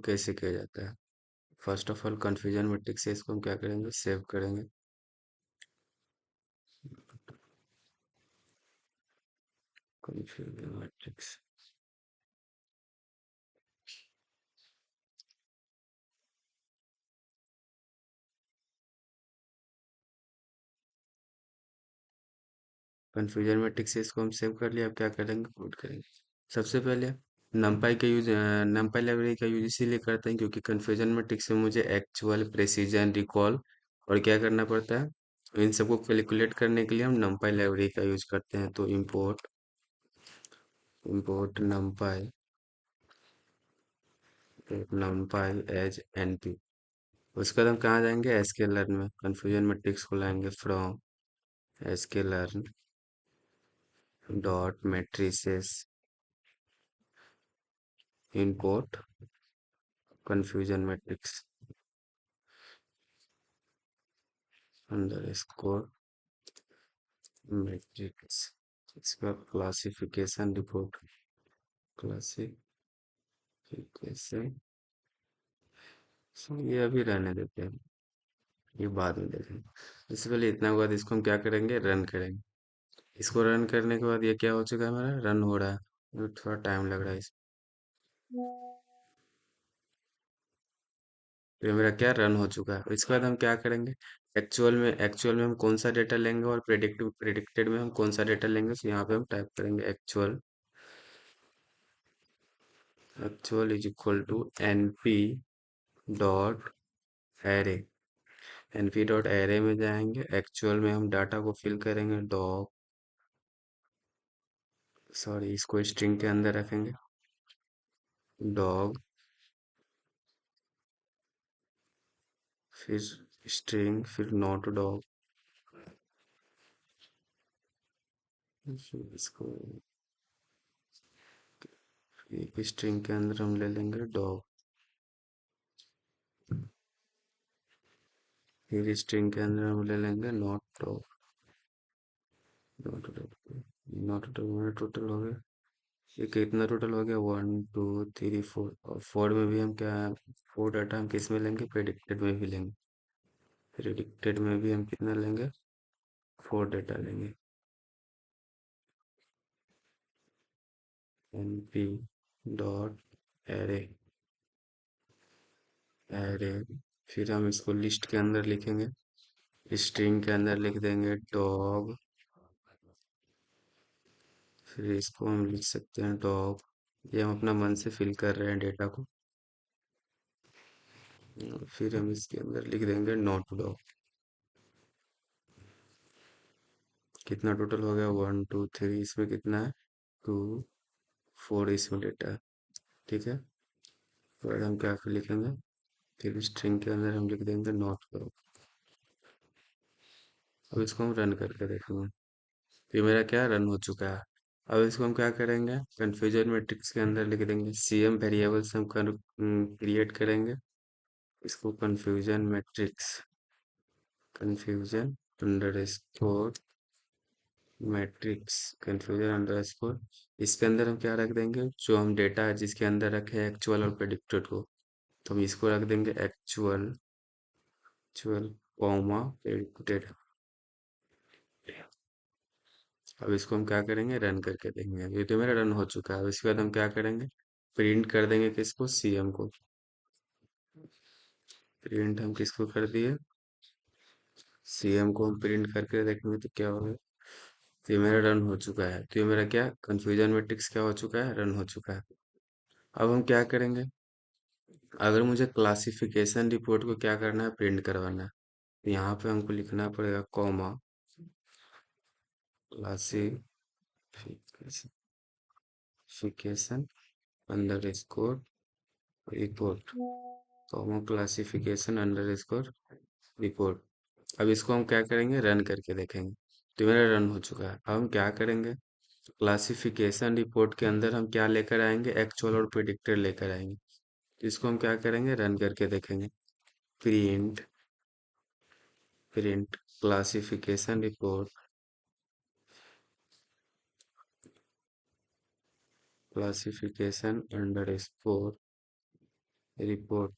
कैसे किया जाता है? First of all confusion matrix से इसको हम क्या करेंगे, सेव करेंगे। कन्फ्यूजन मैट्रिक्स, कन्फ्यूजन मैट्रिक्स से इसको हम सेव कर लिया। अब क्या करेंगे, कोड करेंगे। सबसे पहले नमपाई का यूज, नमपाई लाइब्रेरी का यूज इसीलिए करते हैं क्योंकि कन्फ्यूजन मैट्रिक्स में मुझे एक्चुअल, प्रेसिजन, रिकॉल और क्या करना पड़ता है, इन सबको कैलकुलेट करने के लिए हम नमपाई लाइब्रेरी का यूज करते हैं। तो import import numpy as np. उसके बाद हम कहाँ जाएंगे, एसक्यूएल में कन्फ्यूजन मैट्रिक्स को लाएंगे from SQL dot matrices import confusion matrix under score matrix. इसके बाद क्लासिफिकेशन रिपोर्ट, क्लासिफिकेशन, ये अभी रहने देते हैं, ये बाद में देखेंगे। इससे पहले इतना हुआ, तो इसको हम क्या करेंगे, रन करेंगे। इसको रन करने के बाद ये क्या हो चुका है, हमारा रन हो रहा है। ये थोड़ा टाइम लग रहा है ये मेरा क्या रन हो चुका है। इसके बाद हम क्या करेंगे, एक्चुअल में हम कौन सा डेटा लेंगे और प्रेडिक्टेड में हम कौन सा डेटा लेंगे। तो यहाँ पे हम टाइप करेंगे actual is equal to np dot array. Np dot array में जाएंगे, एक्चुअल में हम डाटा को फिल करेंगे, डॉग, सॉरी इसको स्ट्रिंग के अंदर रखेंगे, डॉग, फिर स्ट्रिंग, फिर नॉट डॉग, इसको एक स्ट्रिंग के अंदर हम ले लेंगे डॉग, फिर स्ट्रिंग के अंदर हम ले लेंगे not dog, not dog, not dog. Total हो गया, ये कितना टोटल हो गया, 1 2 3 4। और फोर में भी हम क्या, फोर डाटा हम किस में लेंगे, प्रेडिक्टेड में भी लेंगे। प्रेडिक्टेड में भी हम कितना लेंगे, फोर डाटा लेंगे। np डॉट एरे, एरे, फिर हम इसको लिस्ट के अंदर लिखेंगे, स्ट्रिंग के अंदर लिख देंगे डॉग, फिर इसको हम लिख सकते हैं डॉग। ये हम अपना मन से फिल कर रहे हैं डेटा को। फिर हम इसके अंदर लिख देंगे नॉट डॉग। कितना टोटल हो गया, 1 2 3, इसमें कितना है, 2 4, इसमें डेटा है। ठीक है, फिर हम क्या लिखेंगे, फिर स्ट्रिंग के अंदर हम लिख देंगे नॉट डॉग। अब इसको हम रन करके देखेंगे, ये मेरा क्या रन हो चुका है। अब इसको हम क्या करेंगे, कन्फ्यूजन मैट्रिक्स के अंदर लिख देंगे, सीएम वेरिएबल्स हम क्रिएट करेंगे। इसको confusion under score matrix, confusion under score. इसके अंदर हम क्या रख देंगे, जो हम डेटा है जिसके अंदर रखे हैं एक्चुअल और प्रेडिक्टेड को, तो हम इसको रख देंगे एक्चुअल कॉमा प्रेडिक्टेड। अब इसको हम क्या करेंगे, रन करके देखेंगे। ये तो मेरा रन हो चुका है। अब इसके बाद हम क्या करेंगे, प्रिंट कर देंगे किसको, सीएम को। प्रिंट हम किसको कर दिए, सीएम को हम प्रिंट करके देखेंगे तो क्या होगा। तो ये मेरा रन हो चुका है। तो ये मेरा क्या, कंफ्यूजन मैट्रिक्स क्या हो चुका है, रन हो चुका है। अब हम क्या करेंगे, अगर मुझे क्लासिफिकेशन रिपोर्ट को क्या करना है, प्रिंट करवाना है, तो यहाँ पे हमको लिखना पड़ेगा comma classification under score report, comma classification under score report. अब इसको हम क्या करेंगे, रन करके देखेंगे। तो मेरा रन हो चुका है। अब हम क्या करेंगे, क्लासिफिकेशन रिपोर्ट के अंदर हम क्या लेकर आएंगे, एक्चुअल और प्रिडिक्टेड लेकर आएंगे। तो इसको हम क्या करेंगे, रन करके देखेंगे। Print print classification report, classification under score report,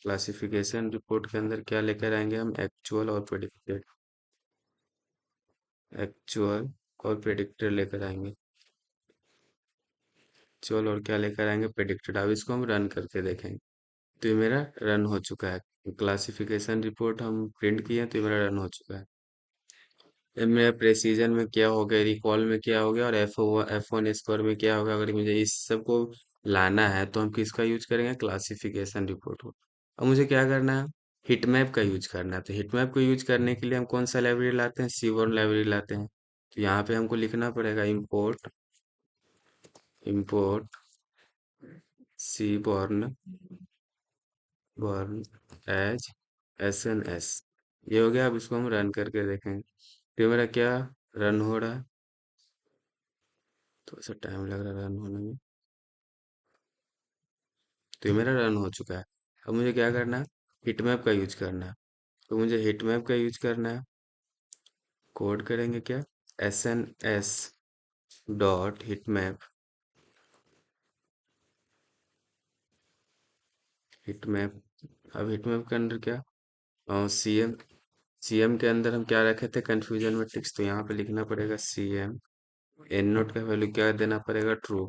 classification report के अंदर क्या लेकर आएंगे हम? एक्चुअल और प्रेडिक्टेड, एक्चुअल और प्रेडिक्टेड लेकर आएंगे। एक्चुअल और क्या लेकर आएंगे? प्रेडिक्टेड। अब इसको हम रन करके देखेंगे। तो ये मेरा रन हो चुका है। क्लासिफिकेशन रिपोर्ट हम प्रिंट किए हैं, तो ये मेरा रन हो चुका है। अब मेरा प्रेसिजन में क्या हो गया, रिकॉल में क्या हो गया, और F1 स्कोर में क्या होगा। अगर मुझे इस सब को लाना है तो हम किसका यूज करेंगे? क्लासिफिकेशन रिपोर्ट को। अब मुझे क्या करना है? हिटमैप का यूज करना है। तो हिटमैप को यूज करने के लिए हम कौन सा लाइब्रेरी लाते हैं? सीबोर्न लाइब्रेरी लाते हैं। तो यहाँ पे हमको लिखना पड़ेगा import, import seaborn, born as SNS। ये हो गया। अब इसको हम रन करके देखेंगे। तो मेरा क्या रन हो रहा है? थोड़ा सा टाइम लग रहा है रन होने में। तो ये मेरा रन हो चुका है। अब मुझे क्या करना है? हिटमैप का यूज करना है। तो मुझे हिटमैप का यूज करना है। कोड करेंगे क्या? SNS dot heatmap, heatmap. अब हिटमैप के अंदर क्या? CM, CM के अंदर हम क्या रखे थे? Confusion matrix. तो यहाँ पे लिखना पड़ेगा CM। एन नोट का वैल्यू क्या देना पड़ेगा? ट्रू।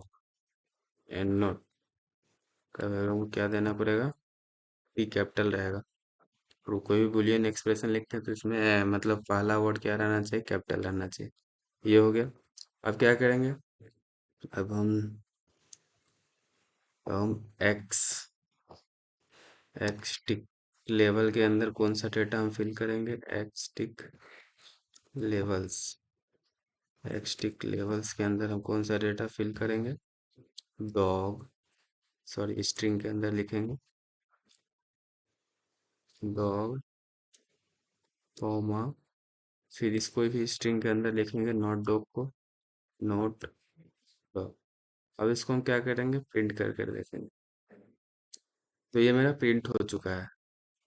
एन नोट का वैल्यू हमको क्या देना पड़ेगा? पी कैपिटल रहेगा। ट्रू। कोई भी बुलियन एक्सप्रेशन लिखते हैं तो इसमें मतलब पहला वर्ड क्या रहना चाहिए? कैपिटल रहना चाहिए। ये हो गया। अब क्या करेंगे? अब हम एक्स एक्स टिक लेवल के अंदर कौन सा डेटा हम फिल करेंगे? एक्स टिक लेवल्स, एक्स टिक लेवल्स के अंदर हम कौन सा डेटा फिल करेंगे? डॉग, सॉरी स्ट्रिंग के अंदर लिखेंगे डॉग, कॉमा, फिर इसको भी स्ट्रिंग के अंदर लिखेंगे नॉट डॉग को, नॉट डॉग। अब इसको हम क्या करेंगे? प्रिंट करके देखेंगे। तो ये मेरा प्रिंट हो चुका है।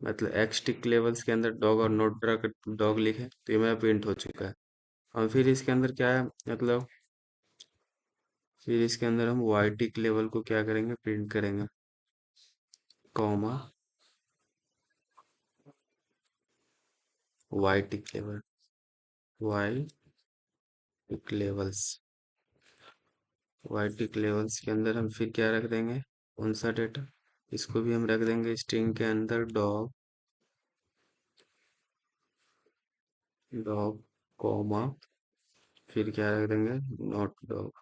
मतलब एक्स टिक लेवल्स के अंदर डॉग और नोट डॉग डॉग लिखे, तो ये मेरा प्रिंट हो चुका है। और फिर इसके अंदर क्या है? मतलब फिर इसके अंदर हम वाई टिक लेवल को क्या करेंगे? प्रिंट करेंगे, comma, Y tick level, Y टिक लेवल्स, वाई टिक लेवल्स के अंदर हम फिर क्या रख देंगे? कौन सा डेटा? इसको भी हम रख देंगे स्ट्रिंग के अंदर डॉग, डॉग, कॉमा, फिर क्या रख देंगे? Not dog.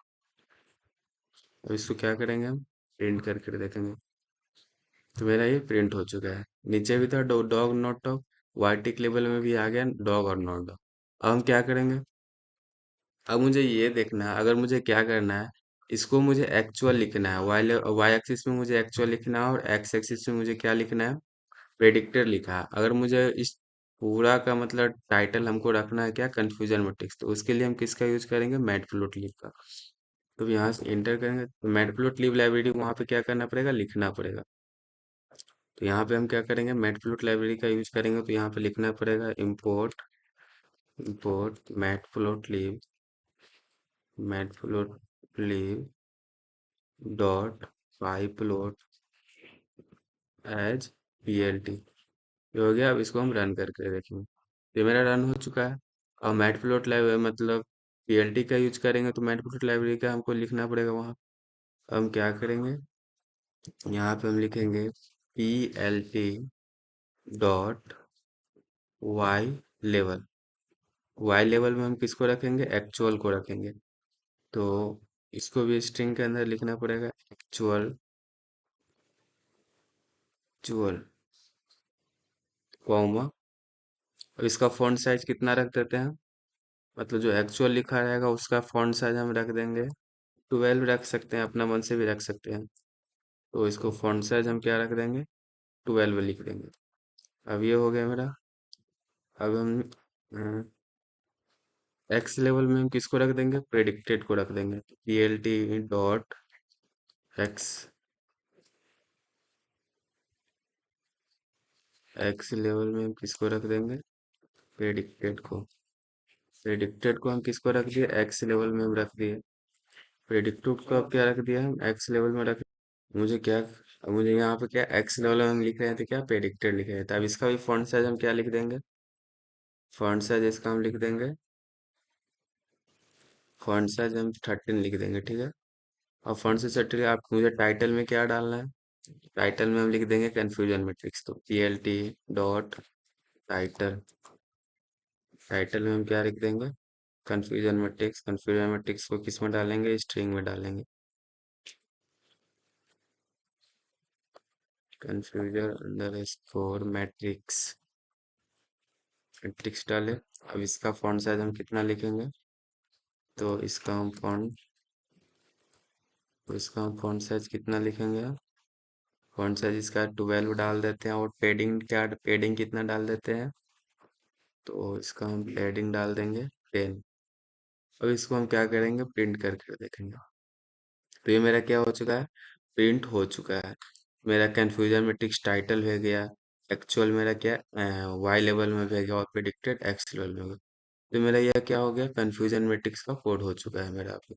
अब इसको क्या करेंगे? हम प्रिंट करके देखेंगे। तो मेरा ये प्रिंट हो चुका है। नीचे भी था dog not dog, y tick लेवल में भी आ गया डॉग और नॉट डॉग। अब हम क्या करेंगे? अब मुझे ये देखना है, अगर मुझे क्या करना है, इसको मुझे एक्चुअल लिखना है। वाई एक्सिस में मुझे एक्चुअल लिखना है, और एक्स एक्सिस में मुझे क्या लिखना है? प्रेडिक्टर लिखा है। अगर मुझे इस पूरा का मतलब टाइटल हमको रखना है क्या? Confusion matrix. तो उसके लिए हम किसका यूज करेंगे? मैटप्लोट्लिब का। तो यहाँ से एंटर करेंगे तो मैटप्लोट्लिब लाइब्रेरी वहाँ पे क्या करना पड़ेगा? लिखना पड़ेगा। तो यहाँ पे हम क्या करेंगे? मैटप्लोट लाइब्रेरी का यूज करेंगे। तो यहाँ पे लिखना पड़ेगा import, import matplotlib, matplotlib dot pyplot as PLT। ये हो गया। अब इसको हम रन करके देखेंगे। ये मेरा रन हो चुका है। और मैटप्लोट लाइब्रेरी मतलब PLT का यूज करेंगे, तो मैटप्लोट लाइब्रेरी का हमको लिखना पड़ेगा वहाँ। हम क्या करेंगे? यहाँ पे हम लिखेंगे PLT डॉट वाई लेवल। वाई लेवल में हम किसको रखेंगे? एक्चुअल को रखेंगे। तो इसको भी स्ट्रिंग के अंदर लिखना पड़ेगा एक्चुअल, एक्चुअल, कॉमा। और इसका फॉन्ट साइज कितना रख देते हैं? मतलब जो एक्चुअल लिखा रहेगा उसका फॉन्ट साइज हम रख देंगे 12। रख सकते हैं, अपना मन से भी रख सकते हैं। तो इसको फॉन्ट साइज हम क्या रख देंगे? 12 लिख देंगे। अब ये हो गया मेरा। अब हम एक्स लेवल में हम किसको रख देंगे? प्रेडिक्टेड को रख देंगे। PLT dot x, x level में हम किसको रख देंगे? प्रेडिक्टेड को। प्रेडिक्टेड को हम किसको रख दिए? एक्स लेवल में हम रख दिए। प्रेडिक्टेड को अब क्या रख दिया? हम एक्स लेवल में रख। मुझे क्या अब मुझे यहाँ पे क्या एक्स लेवल में हम लिख रहे थे, क्या प्रेडिक्टेड लिख रहे थे। अब इसका भी फॉन्ट साइज हम क्या लिख देंगे, फॉन्ट साइज इसका हम लिख देंगे, फॉन्ट साइज हम 13 लिख देंगे, ठीक है। और फॉन्ट साइज 13, आप मुझे टाइटल में क्या डालना है, टाइटल में हम लिख देंगे कन्फ्यूजन मैट्रिक्स, तो PLT डॉट टाइटल, टाइटल में हम क्या लिख देंगे, कन्फ्यूजन मैट्रिक्स। कन्फ्यूजन मैट्रिक्स को किस में डालेंगे, स्ट्रिंग में डालेंगे, confusion under score matrix, matrix डाले। अब इसका फॉन्ट साइज हम कितना लिखेंगे, तो इसका हम फॉन्ट साइज कितना लिखेंगे, फॉन्ट साइज इसका 12 डाल देते हैं, और पेडिंग क्या, पेडिंग कितना डाल देते हैं, तो इसका हम पेडिंग डाल देंगे 10। अब इसको हम क्या करेंगे, प्रिंट करके देखेंगे। तो ये मेरा क्या हो चुका है, प्रिंट हो चुका है। मेरा कन्फ्यूजन मैट्रिक्स टाइटल हो गया, एक्चुअल मेरा क्या वाई लेवल में भी गया, और प्रिडिक्टेड एक्स लेवल में हो गया। तो मेरा यह क्या हो गया, कन्फ्यूजन मैट्रिक्स का कोड हो चुका है मेरा अभी।